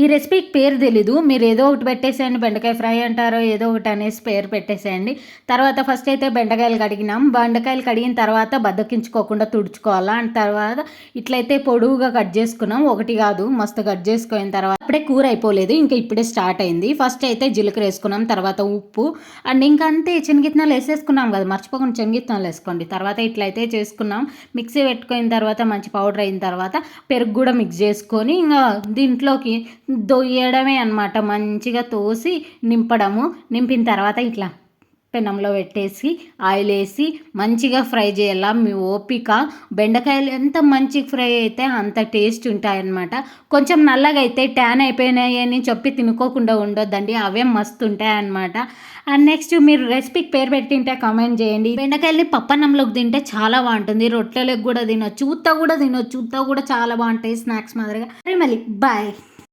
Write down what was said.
ఈ రెసిపీకి పేరు తెలీదు. మీరు ఏదో ఒకటి పెట్టేసేయండి. బెండకాయ ఫ్రై అంటారో ఏదో ఒకటి అనేసి పేరు పెట్టేసేయండి. తర్వాత ఫస్ట్ అయితే బెండకాయలు కడిగినాం. బెండకాయలు కడిగిన తర్వాత బద్దకించుకోకుండా తుడుచుకోవాలా. అండ్ తర్వాత ఇట్లయితే పొడువుగా కట్ చేసుకున్నాం. ఒకటి కాదు మస్తు కట్ చేసుకున్న తర్వాత అప్పుడే కూర అయిపోలేదు. ఇంకా ఇప్పుడే స్టార్ట్ అయింది. ఫస్ట్ అయితే జీలకర్ర వేసుకున్నాం. తర్వాత ఉప్పు అండ్ ఇంకా అంతే శనగిత్తనాలు వేసేసుకున్నాం కదా, మర్చిపోకుండా శనగిత్తనాలు వేసుకోండి. తర్వాత ఇట్లయితే చేసుకున్నాం. మిక్సీ పెట్టుకున్న తర్వాత మంచి పౌడర్ అయిన తర్వాత పెరుగు కూడా మిక్స్ చేసుకొని ఇంకా దీంట్లోకి దొయ్యడమే అనమాట. మంచిగా తోసి నింపడము. నింపిన తర్వాత ఇట్లా పెనంలో పెట్టేసి ఆయిల్ వేసి మంచిగా ఫ్రై చేయాల. మీ ఓపిక. బెండకాయలు ఎంత మంచి ఫ్రై అయితే అంత టేస్ట్ ఉంటాయన్నమాట. కొంచెం నల్లగా అయితే ట్యాన్ అయిపోయినాయి అని చెప్పి తినుకోకుండా ఉండొద్దండి, అవే మస్తు ఉంటాయన్నమాట. అండ్ నెక్స్ట్ మీరు రెసిపీకి పేరు పెట్టింటే కామెంట్ చేయండి. బెండకాయల్ని పప్పన్నంలోకి తింటే చాలా బాగుంటుంది. రొట్టెలకు కూడా తినొచ్చు, ఉత్త కూడా తినొచ్చు. ఉత్త కూడా చాలా బాగుంటాయి స్నాక్స్ మాదిరిగా. మళ్ళీ బాయ్.